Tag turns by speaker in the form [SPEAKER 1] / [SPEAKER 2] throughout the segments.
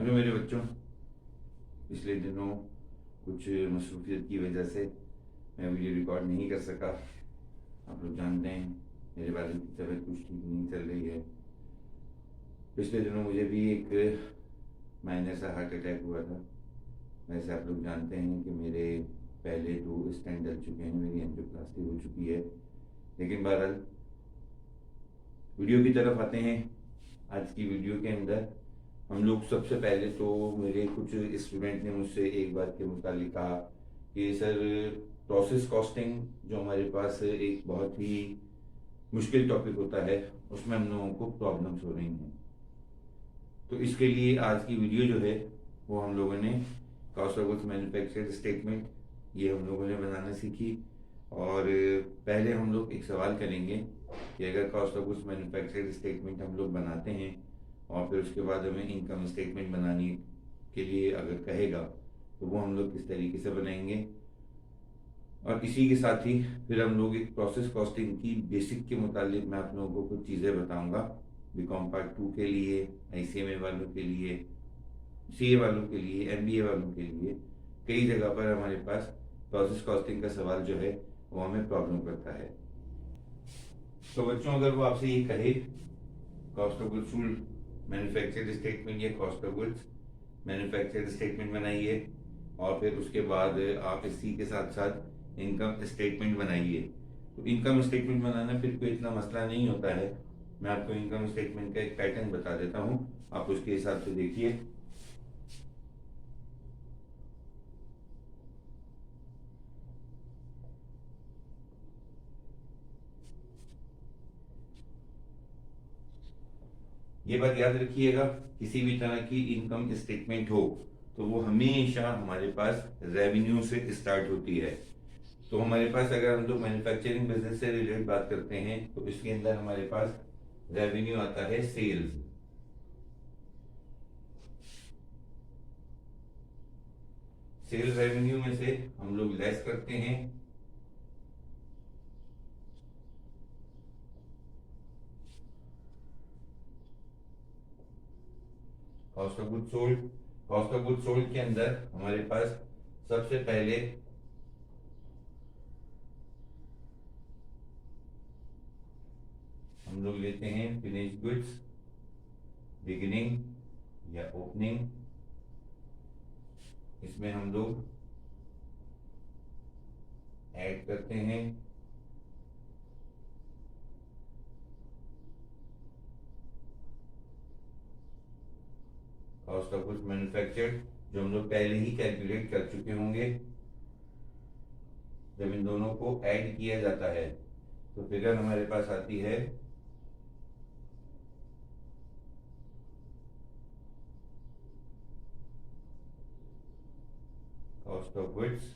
[SPEAKER 1] Hello मेरे बच्चों। पिछले दिनों कुछ मसरूफियत की वजह से मैं वीडियो रिकॉर्ड नहीं कर सका। आप लोग जानते हैं मेरे वालिद की तबीयत कुछ ठीक नहीं चल रही है। पिछले दिनों मुझे भी एक माइनर सा हार्ट अटैक हुआ था। वैसे आप लोग जानते हैं कि मेरे पहले 2 स्टेंट डल चुके हैं, मेरी एंजियोप्लास्टी हो चुकी है। लेकिन बहरहाल वीडियो की तरफ आते हैं। आज की वीडियो के अंदर हम लोग सबसे पहले तो मेरे कुछ स्टूडेंट ने मुझसे एक बात के मुतालिक कहा कि सर, प्रोसेस कॉस्टिंग जो हमारे पास एक बहुत ही मुश्किल टॉपिक होता है, उसमें हम लोगों को प्रॉब्लम्स हो रही हैं। तो इसके लिए आज की वीडियो जो है वो हम लोगों ने cost of goods manufactured statement ये हम लोगों ने बनाना सीखी। और पहले हम लोग एक सवाल करेंगे कि अगर cost of goods manufactured statement हम लोग बनाते हैं और फिर उसके बाद हमें इनकम स्टेटमेंट बनाने के लिए अगर कहेगा तो वो हम लोग किस तरीके से बनाएंगे। और इसी के साथ ही फिर हम लोग एक प्रोसेस कॉस्टिंग की बेसिक के मुतालिक मैं आप लोगों को कुछ चीज़ें बताऊंगा। बीकॉम पार्ट 2 के लिए, आईसीएमए वालों के लिए, सीए वालों के लिए, एमबीए वालों के लिए कई जगह पर हमारे पास प्रोसेस कॉस्टिंग का सवाल जो है वो हमें प्रॉब्लम करता है। तो बच्चों, अगर वो आपसे ये कहे cost of goods sold manufactured statement या cost of goods manufactured statement बनाइए और फिर उसके बाद आप इसी के साथ साथ इनकम स्टेटमेंट बनाइए, तो इनकम स्टेटमेंट बनाना फिर कोई इतना मसला नहीं होता है। मैं आपको इनकम स्टेटमेंट का एक पैटर्न बता देता हूँ, आप उसके हिसाब से देखिए। ये बात याद रखिएगा, किसी भी तरह की इनकम स्टेटमेंट हो तो वो हमेशा हमारे पास रेवेन्यू से स्टार्ट होती है। तो हमारे पास अगर हम लोग मैन्युफैक्चरिंग बिजनेस से रिलेटेड बात करते हैं तो इसके अंदर हमारे पास रेवेन्यू आता है सेल्स। सेल्स रेवेन्यू में से हम लोग लेस करते हैं cost of good sold. Cost of good sold के अंदर हमारे पास सबसे पहले हम लोग लेते हैं फिनिश गुड्स, बिगिनिंग या ओपनिंग। इसमें हम लोग ऐड करते हैं कॉस्ट ऑफ गुड्स मैन्युफैक्चर्ड, जो हम लोग पहले ही कैलकुलेट कर चुके होंगे। जब इन दोनों को ऐड किया जाता है तो फिगर हमारे पास आती है cost of goods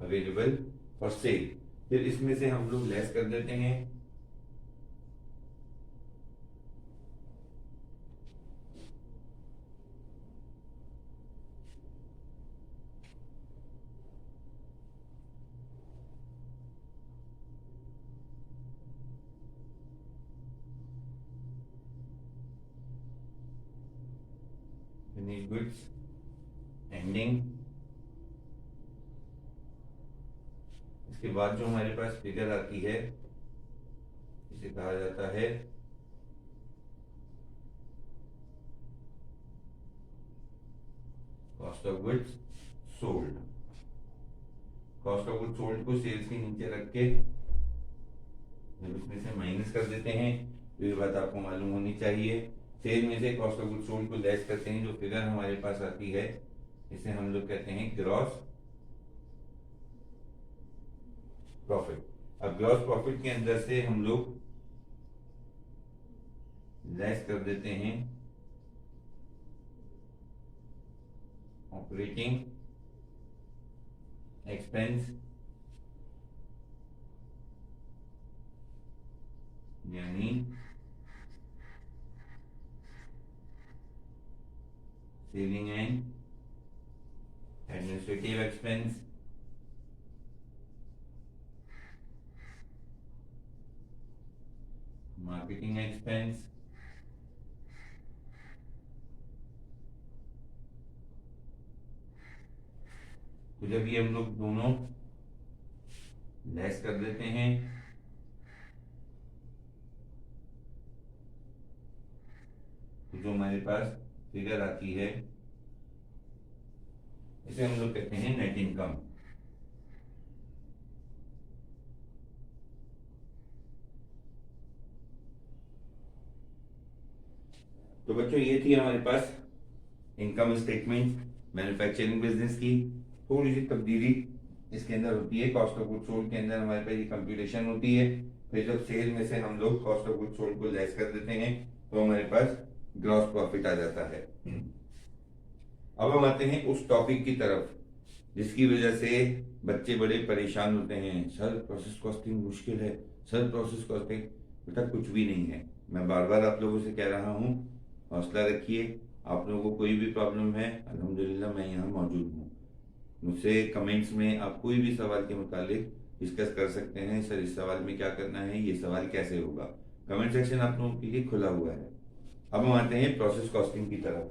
[SPEAKER 1] available for sale. फिर इसमें से हम लोग लेस कर देते हैं फिनिश गुड्स एंडिंग। इसके बाद जो हमारे पास फिगर आती है इसे कहा जाता है cost of goods sold. Cost of goods sold को सेल्स के नीचे रख के जब इसमें से माइनस कर देते हैं तो ये बात आपको मालूम होनी चाहिए। सेल में से कॉस्ट ऑफ गुड्स सोल्ड को लेस करते हैं, जो फिगर हमारे पास आती है इसे हम लोग कहते हैं ग्रॉस प्रॉफिट। अब ग्रॉस प्रॉफिट के अंदर से हम लोग लेस कर देते हैं ऑपरेटिंग एक्सपेंस, यानी selling and administrative expense, marketing expense, तो जब ये हम लोग दोनों लेस कर देते हैं तो जो हमारे पास फिगर आती है इसे हम लोग कहते हैं नेट इनकम। तो बच्चों ये थी हमारे पास इनकम स्टेटमेंट मैन्युफैक्चरिंग बिजनेस की। थोड़ी सी तब्दीली इसके अंदर होती है, कॉस्ट ऑफ गुड्स सोल्ड के अंदर हमारे पास ये कंप्यूटेशन होती है। फिर जब सेल में से हम लोग कॉस्ट ऑफ गुड्स सोल्ड को लेस कर देते हैं तो हमारे पास ग्रॉस प्रॉफिट आ जाता है। अब हम आते हैं उस टॉपिक की तरफ जिसकी वजह से बच्चे बड़े परेशान होते हैं, सर प्रोसेस कॉस्टिंग मुश्किल है, सर प्रोसेस कॉस्टिंग। बेटा कुछ भी नहीं है, मैं बार बार आप लोगों से कह रहा हूँ, हौसला रखिए। आप लोगों को कोई भी प्रॉब्लम है, अल्हम्दुलिल्लाह मैं यहाँ मौजूद हूँ। मुझसे कमेंट्स में आप कोई भी सवाल के मुतालिक डिस्कस कर सकते हैं, सर इस सवाल में क्या करना है, ये सवाल कैसे होगा। कमेंट सेक्शन आप लोगों के लिए खुला हुआ है। अब हम आते हैं प्रोसेस कॉस्टिंग की तरफ।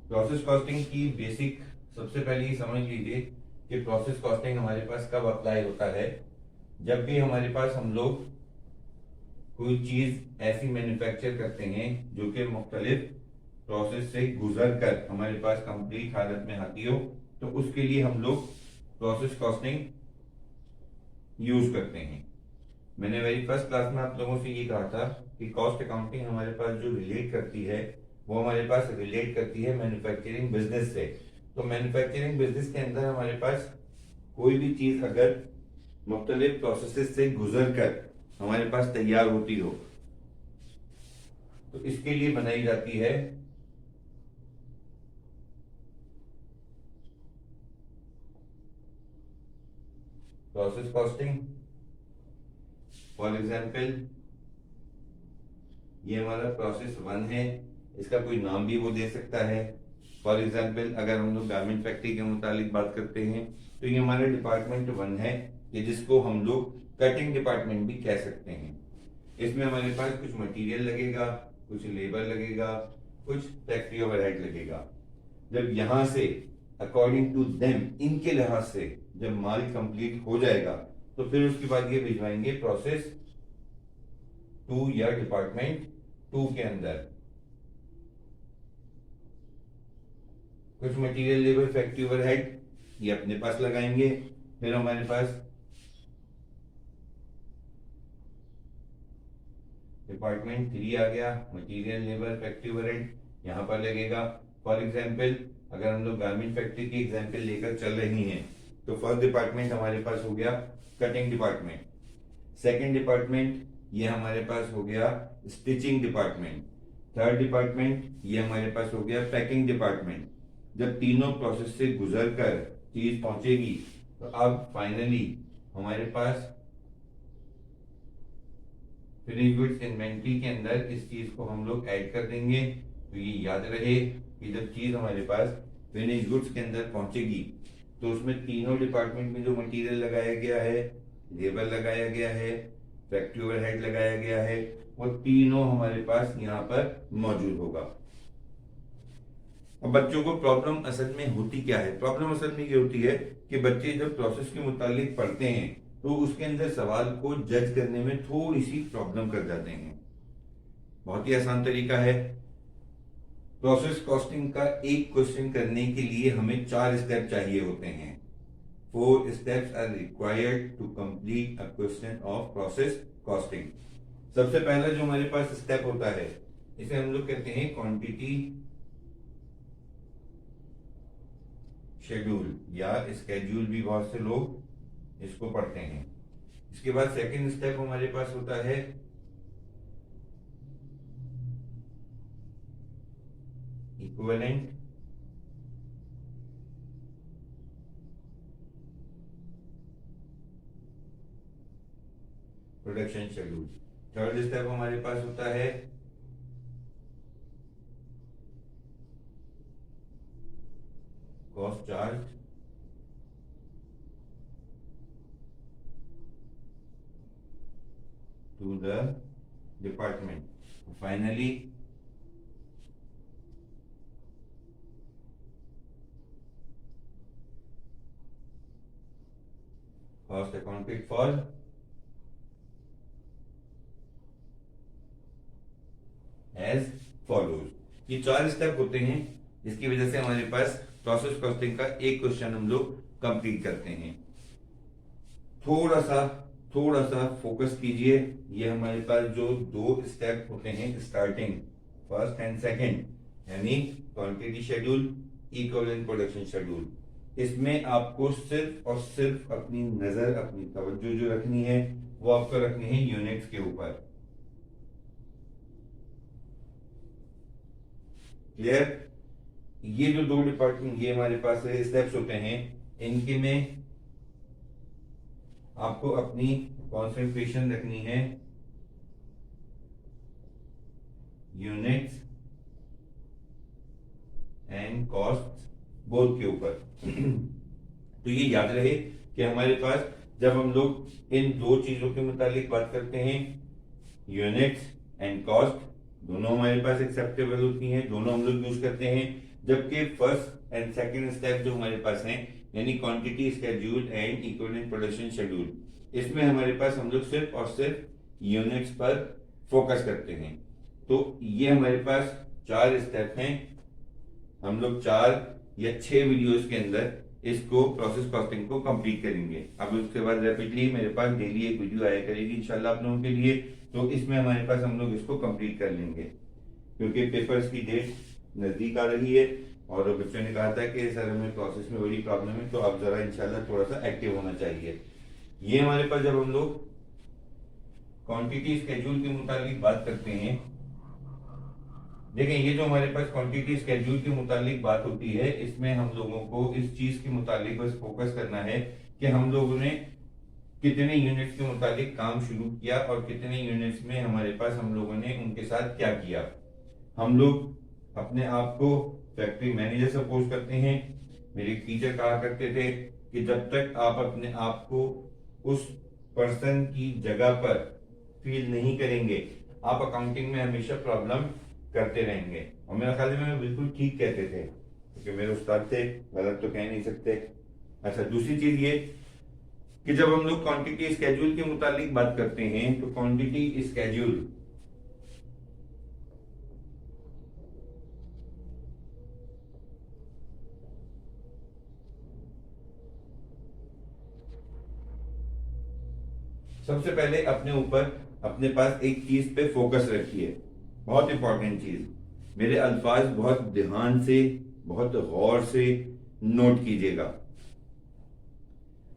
[SPEAKER 1] प्रोसेस कॉस्टिंग की बेसिक सबसे पहले ये समझ लीजिए कि प्रोसेस कॉस्टिंग हमारे पास कब अप्लाई होता है। जब भी हमारे पास हम लोग कोई चीज ऐसी मैन्युफैक्चर करते हैं जो कि मुख्तलिफ प्रोसेस से गुजर कर हमारे पास कंप्लीट हालत में आती हो, तो उसके लिए हम लोग प्रोसेस कॉस्टिंग यूज करते हैं। मैंने वेरी फर्स्ट क्लास में आप लोगों से ये कहा था कि कॉस्ट अकाउंटिंग हमारे पास जो रिलेट करती है वो हमारे पास रिलेट करती है मैन्युफैक्चरिंग बिजनेस से। तो मैन्युफैक्चरिंग बिजनेस के अंदर हमारे पास कोई भी चीज अगर मुख्तलिफ प्रोसेसेस से गुजर कर हमारे पास तैयार होती हो तो इसके लिए बनाई जाती है प्रोसेस कॉस्टिंग। फॉर एग्जाम्पल ये हमारा प्रोसेस 1 है, इसका कोई नाम भी वो दे सकता है। फॉर एग्जाम्पल अगर हम लोग गारमेंट फैक्ट्री के मुतालिक बात करते हैं तो ये हमारा डिपार्टमेंट 1 है, ये जिसको हम लोग कटिंग डिपार्टमेंट भी कह सकते हैं। इसमें हमारे पास कुछ मटेरियल लगेगा, कुछ लेबर लगेगा, कुछ फैक्ट्री ओवरहेड लगेगा। जब यहां से अकॉर्डिंग टू देम, इनके लिहाज से जब माल कंप्लीट हो जाएगा तो फिर उसके बाद ये भिजवाएंगे प्रोसेस 2 या डिपार्टमेंट 2 के अंदर। कुछ मटेरियल लेबर फैक्ट्री ओवरहेड ये अपने पास लगाएंगे। फिर हमारे पास डिपार्टमेंट 3 आ गया, मटेरियल लेबर फैक्ट्री ओवरहेड यहां पर लगेगा। फॉर एग्जाम्पल अगर हम लोग गारमेंट फैक्ट्री की एग्जाम्पल लेकर चल रही हैं तो फर्स्ट डिपार्टमेंट हमारे पास हो गया कटिंग डिपार्टमेंट। सेकंड डिपार्टमेंट ये हमारे पास हो गया स्टिचिंग डिपार्टमेंट। थर्ड डिपार्टमेंट ये हमारे पास हो गया पैकिंग डिपार्टमेंट। जब तीनों प्रोसेस से गुजर कर चीज पहुंचेगी तो अब फाइनली हमारे पास फिनिश गुड्स इन्वेंट्री के अंदर इस चीज को हम लोग ऐड कर देंगे। तो ये याद रहे कि जब चीज हमारे पास फिनिश गुड्स के अंदर पहुंचेगी तो उसमें तीनों डिपार्टमेंट में जो मटेरियल लगाया गया है, लेबर लगाया गया है, फैक्ट्री ओवरहेड लगाया गया है, वो तीनों हमारे पास यहाँ पर मौजूद होगा। अब बच्चों को प्रॉब्लम असल में होती क्या है? प्रॉब्लम असल में ये होती है कि बच्चे जब प्रोसेस के मुतालिक पढ़ते हैं तो उसके अंदर सवाल को जज करने में थोड़ी सी प्रॉब्लम कर जाते हैं। बहुत ही आसान तरीका है। प्रोसेस कॉस्टिंग का एक क्वेश्चन करने के लिए हमें 4 स्टेप चाहिए होते हैं। 4 steps are required to complete a question of process costing. सबसे पहला जो हमारे पास स्टेप होता है इसे हम लोग कहते हैं क्वांटिटी शेड्यूल या स्केड्यूल भी बहुत से लोग इसको पढ़ते हैं। इसके बाद सेकंड स्टेप हमारे पास होता है equivalent production schedule. Third step हमारे पास होता है cost charge. To the department. Finally cost accounted for as follows. ये 4 स्टेप होते हैं जिसकी वजह से हमारे पास प्रोसेस कॉस्टिंग का एक क्वेश्चन हम लोग कंप्लीट करते हैं। थोड़ा सा फोकस कीजिए। ये हमारे पास जो 2 स्टेप होते हैं स्टार्टिंग फर्स्ट एंड सेकंड, यानी quantity schedule, equivalent production schedule, इसमें आपको सिर्फ और सिर्फ अपनी नजर, अपनी तवज्जो जो रखनी है वो आपको रखनी है यूनिट्स के ऊपर। क्लियर? ये जो 2 डिपार्टमेंट ये हमारे पास स्टेप्स होते हैं, इनके में आपको अपनी कंसंट्रेशन रखनी है यूनिट्स एंड कॉस्ट बोथ के ऊपर। तो ये याद रहे कि हमारे पास जब हम लोग इन 2 चीजों के मुतालिक बात करते हैं, यूनिट्स एंड कॉस्ट दोनों हमारे पास एक्सेप्टेबल होती हैं, दोनों हम लोग यूज करते हैं। जबकि फर्स्ट एंड सेकंड स्टेप जो हमारे पास हैं, यानी quantity schedule and equivalent production schedule, इसमें हमारे पास हम लोग सिर्फ और सिर्फ यूनिट्स पर फोकस करते हैं। तो ये हमारे पास 4 स्टेप हैं। हम लोग 4 या 6 वीडियोस के अंदर इसको प्रोसेस कॉस्टिंग को कंप्लीट करेंगे। अब उसके बाद रैपिडली मेरे पास डेली एक वीडियो आया करेगी इंशाल्लाह आप लोगों के लिए, तो इसमें हमारे पास हम लोग इसको कंप्लीट कर लेंगे, क्योंकि पेपर्स की डेट नजदीक आ रही है और बच्चों ने कहा था कि सर हमें प्रोसेस में बड़ी प्रॉब्लम है, तो आप जरा इंशाल्लाह थोड़ा सा एक्टिव होना चाहिए। ये हमारे पास जब हम लोग क्वांटिटी स्केड्यूल के मुताबिक बात करते हैं, देखें ये जो हमारे पास क्वांटिटी स्केड्यूल के मुताबिक बात होती है, इसमें हम लोगों को इस चीज के मुताबिक बस फोकस करना है कि हम लोगों ने कितने यूनिट्स के मुताबिक काम शुरू किया और कितने यूनिट्स में हमारे पास हम लोगों ने उनके साथ क्या किया। हम लोग अपने आप को फैक्ट्री मैनेजर सपोज करते हैं। मेरे टीचर कहा करते थे कि जब तक आप अपने आप को उस पर्सन की जगह पर फील नहीं करेंगे, आप अकाउंटिंग में हमेशा प्रॉब्लम करते रहेंगे। और मेरा ख्याल में बिल्कुल ठीक कहते थे, क्योंकि मेरे उस्ताद थे, गलत तो कह नहीं सकते। अच्छा, दूसरी चीज ये कि जब हम लोग क्वांटिटी स्केड्यूल के मुतालिक बात करते हैं, तो क्वांटिटी स्केड्यूल सबसे पहले अपने पास एक चीज पे फोकस रखिए, बहुत इंपॉर्टेंट चीज। मेरे अल्फाज बहुत ध्यान से, बहुत गौर से नोट कीजिएगा।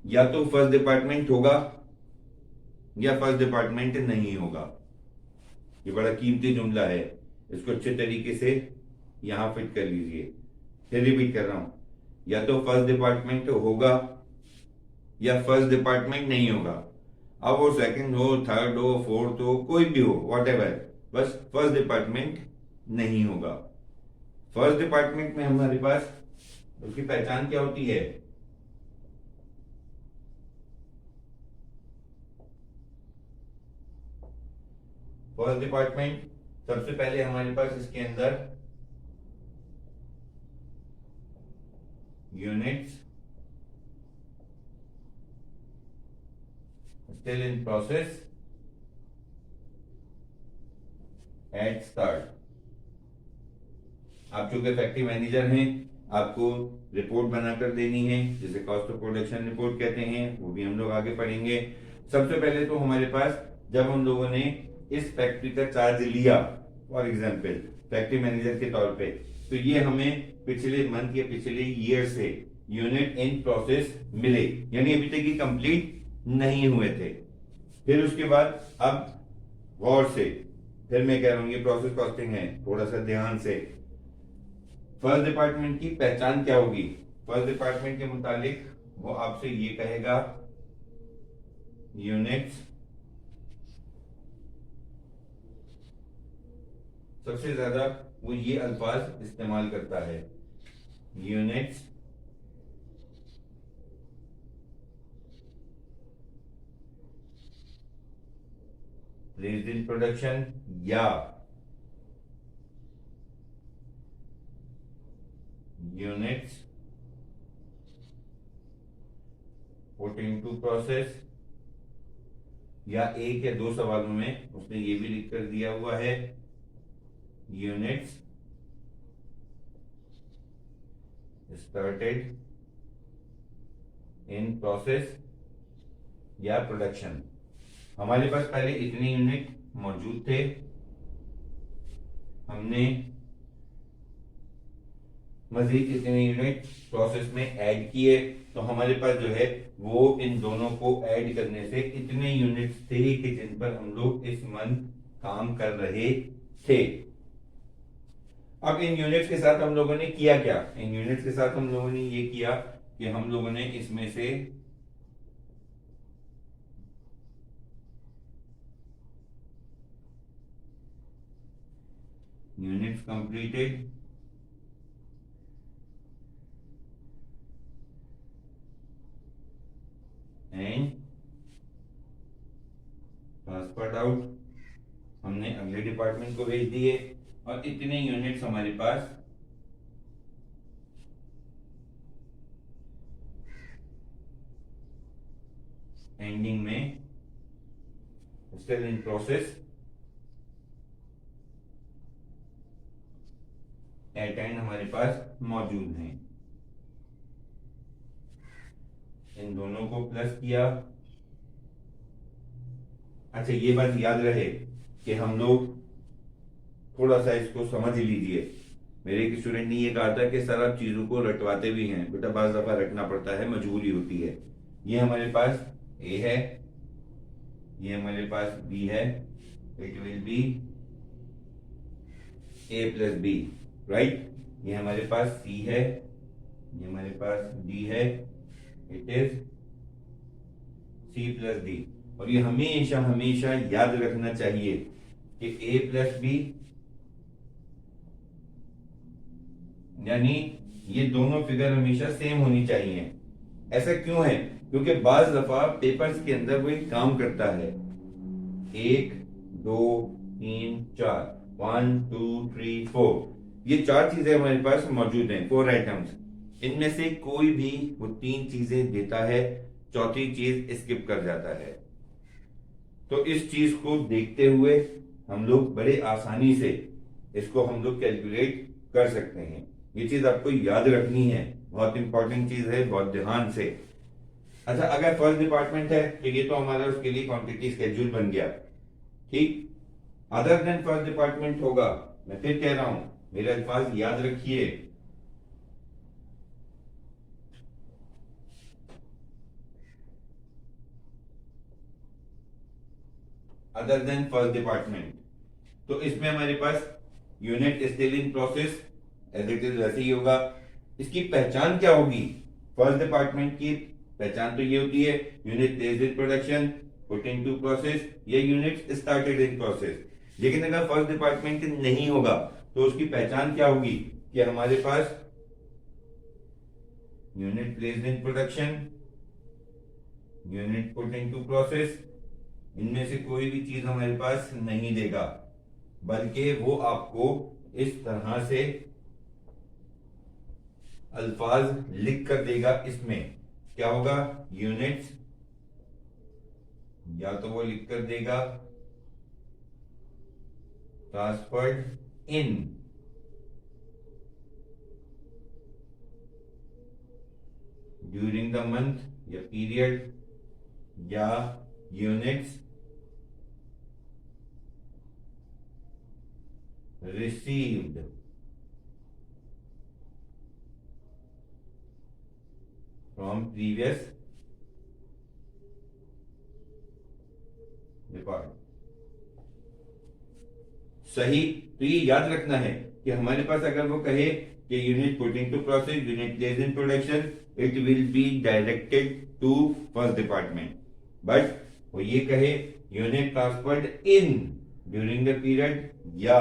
[SPEAKER 1] या तो फर्स्ट डिपार्टमेंट होगा या फर्स्ट डिपार्टमेंट नहीं होगा। ये बड़ा कीमती जुमला है, इसको अच्छे तरीके से यहां फिट कर लीजिए। फिर रिपीट कर रहा हूं, या तो फर्स्ट डिपार्टमेंट होगा या फर्स्ट डिपार्टमेंट नहीं होगा। अब वो सेकंड हो, थर्ड हो, फोर्थ हो, कोई भी हो, वॉट एवर, बस फर्स्ट डिपार्टमेंट नहीं होगा। फर्स्ट डिपार्टमेंट में हमारे पास उसकी पहचान क्या होती है? फर्स्ट डिपार्टमेंट सबसे पहले हमारे पास इसके अंदर units still in process at start। आप चूंकि फैक्ट्री मैनेजर हैं, आपको रिपोर्ट बनाकर देनी है, जिसे कॉस्ट ऑफ प्रोडक्शन रिपोर्ट कहते हैं, वो भी हम लोग आगे पढ़ेंगे। सबसे पहले तो हमारे पास जब हम लोगों ने इस फैक्ट्री का चार्ज लिया, फॉर एग्जांपल फैक्ट्री मैनेजर के तौर पे, तो ये हमें पिछले मंथ या पिछले ईयर से यूनिट इन प्रोसेस मिले, यानी अभी तक ये कंप्लीट नहीं हुए थे। फिर उसके बाद अब गौर से, फिर मैं कह रहा हूं ये प्रोसेस कॉस्टिंग है, थोड़ा सा ध्यान से। फर्स्ट डिपार्टमेंट की पहचान क्या होगी? फर्स्ट डिपार्टमेंट के मुतालिक वो आपसे ये कहेगा यूनिट्स, सबसे ज्यादा वो ये अल्फाज इस्तेमाल करता है, यूनिट्स प्लेस्ड इन प्रोडक्शन या यूनिट्स पुट इनटू प्रोसेस, या एक या दो सवालों में उसने ये भी लिख कर दिया हुआ है यूनिट्स स्टार्टेड इन प्रोसेस या प्रोडक्शन। हमारे पास पहले इतने यूनिट मौजूद थे, हमने मजीद इतने यूनिट प्रोसेस में ऐड किए, तो हमारे पास जो है वो इन दोनों को ऐड करने से इतने यूनिट्स थे कि जिन पर हम लोग इस मंथ काम कर रहे थे। अब इन यूनिट्स के साथ हम लोगों ने किया क्या? इन यूनिट्स के साथ हम लोगों ने ये किया कि हम लोगों ने इसमें से units completed and transferred out, हमने अगले डिपार्टमेंट को भेज दिए, और इतने यूनिट्स हमारे पास एंडिंग में still in process eight and हमारे पास मौजूद हैं। इन दोनों को प्लस किया। अच्छा, ये बात याद रहे कि हम लोग थोड़ा सा इसको समझ लीजिए। मेरे एक स्टूडेंट ने ये कहा था कि सर आप चीजों को रटवाते भी हैं, बेटा बाज दफा रटना पड़ता है, मजबूरी होती है। ये हमारे पास ए है, ये हमारे पास बी है, it will be A plus B, right. ये हमारे पास सी है, ये हमारे पास डी है, it is C plus D. और ये हमेशा हमेशा याद रखना चाहिए कि ए प्लस बी यानी ये दोनों फिगर हमेशा सेम होनी चाहिए। ऐसा क्यों है? क्योंकि बाज दफा पेपर्स के अंदर वो एक काम करता है, 1 2 3 4, 1 2 3 4, ये 4 चीजें हमारे पास मौजूद हैं, 4 आइटम्स। इनमें से कोई भी वो 3 चीजें देता है, चौथी चीज स्किप कर जाता है। तो इस चीज को देखते हुए हम लोग बड़े आसानी से इसको हम लोग कैलकुलेट कर सकते हैं। ये चीज आपको याद रखनी है, बहुत इंपॉर्टेंट चीज है, बहुत ध्यान से। अच्छा, अगर फर्स्ट डिपार्टमेंट है तो ये तो हमारा उसके लिए क्वांटिटी स्केड्यूल बन गया, ठीक। अदर देन फर्स्ट डिपार्टमेंट होगा, मैं फिर कह रहा हूं, मेरे अल्फाज याद रखिए। अदर देन फर्स्ट डिपार्टमेंट, तो इसमें हमारे पास unit still in process as it is वैसे ही होगा। इसकी पहचान क्या होगी? फर्स्ट डिपार्टमेंट की पहचान तो ये होती है unit placed in production, put into process, या यूनिट स्टार्टेड इन प्रोसेस। लेकिन अगर फर्स्ट डिपार्टमेंट नहीं होगा तो उसकी पहचान क्या होगी कि हमारे पास unit placed in production, unit put into process, इनमें से कोई भी चीज हमारे पास नहीं देगा, बल्कि वो आपको इस तरह से अल्फाज लिख कर देगा। इसमें क्या होगा? यूनिट्स, या तो वो लिख कर देगा transferred in during the month या पीरियड, या units received from previous record. सही। तो ये याद रखना है कि हमारे पास अगर वो कहे कि unit putting to process, unit placed in production, it will be directed to first department. But वो ये कहे unit transferred in during the period, या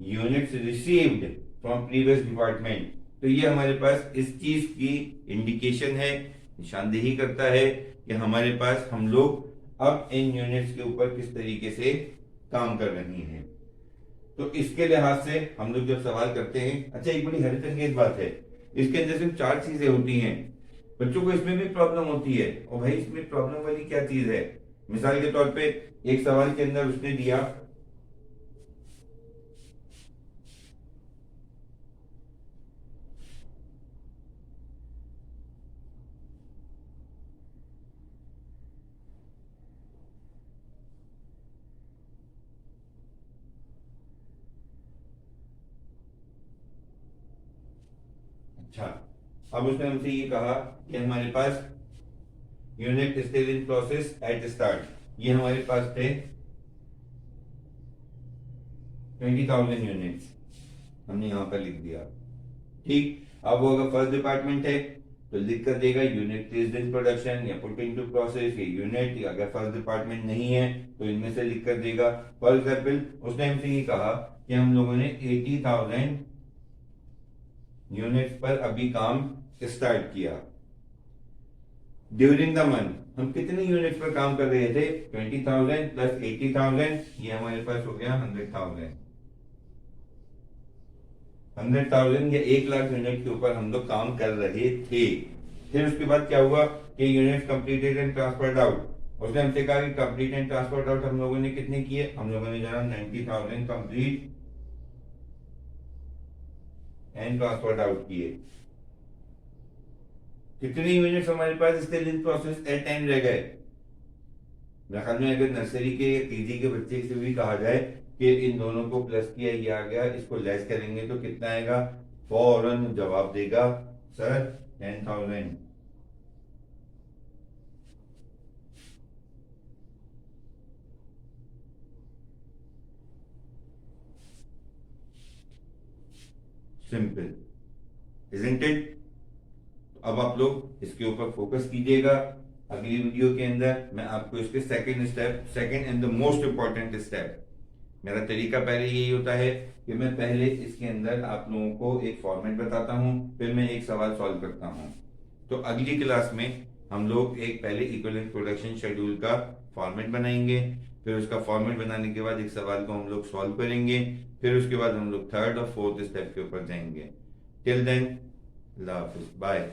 [SPEAKER 1] units received from previous department, तो ये हमारे पास इस चीज की इंडिकेशन है, निशानदेही करता है कि हमारे पास हम लोग अब इन यूनिट्स के ऊपर किस तरीके से काम कर रही हैं। तो इसके लिहाज से हम लोग जब सवाल करते हैं, अच्छा एक बड़ी हैरत अंगेज बात है, इसके अंदर सिर्फ 4 चीजें होती हैं। बच्चों को इसमें भी प्रॉब्लम होती है, और भाई इसमें प्रॉब्लम वाली क्या चीज है? मिसाल के तौर पे एक सवाल के अंदर उसने दिया अच्छा, अब उसने हमसे ये कहा कि हमारे पास unit still in process at start, ये हमारे पास थे 20,000 यूनिट्स, हमने यहां पर लिख दिया। ठीक, अब वो अगर फर्स्ट डिपार्टमेंट है तो लिख कर देगा यूनिट प्लेस्ड इन प्रोडक्शन या पुट इनटू प्रोसेस या यूनिट, अगर फर्स्ट डिपार्टमेंट नहीं है तो इनमें से लिख कर देगा। फॉर एग्जाम्पल उसने हमसे ये कहा कि हम लोगों ने 80,000 यूनिट्स पर अभी काम स्टार्ट किया। ड्यूरिंग द मंथ हम कितने यूनिट्स पर काम कर रहे थे? 20,000 प्लस 80,000, ये हमारे पास हो गया 100,000। 100,000 या 1 लाख यूनिट के ऊपर हम लोग काम कर रहे थे। फिर उसके बाद क्या हुआ कि unit completed and transferred out. उसने हमसे कहा कि कंप्लीट एंड ट्रांसफर्ड आउट हम लोगों ने कितने किए? हम लोगों ने जाना 90,000 कंप्लीट एंड ट्रांसफर्ड आउट किए। कितनी यूनिट्स हमारे पास still in process at time रह गए? मेरे ख्याल में अगर नर्सरी के या केजी के बच्चे से भी कहा जाए कि इन दोनों को प्लस किया ये आ गया, इसको लेस करेंगे तो कितना आएगा, फौरन जवाब देगा सर 10,000। Simple, isn't it? अब आप लोग इसके ऊपर फोकस कीजिएगा। अगली वीडियो के अंदर मैं आपको इसके second and the most important step, मेरा तरीका पहले यही होता है कि मैं पहले इसके अंदर आप लोगों को एक फॉर्मेट बताता हूं, फिर मैं एक सवाल सॉल्व करता हूं। तो अगली क्लास में हम लोग एक पहले इक्विवेलेंट प्रोडक्शन शेड्यूल का फॉर्मेट बनाएंगे, फिर उसका फॉर्मेट बनाने के बाद एक सवाल को हम लोग सॉल्व करेंगे, फिर उसके बाद हम लोग थर्ड और फोर्थ स्टेप के ऊपर जाएंगे। टिल देन, अल्लाह हाफिज, बाय।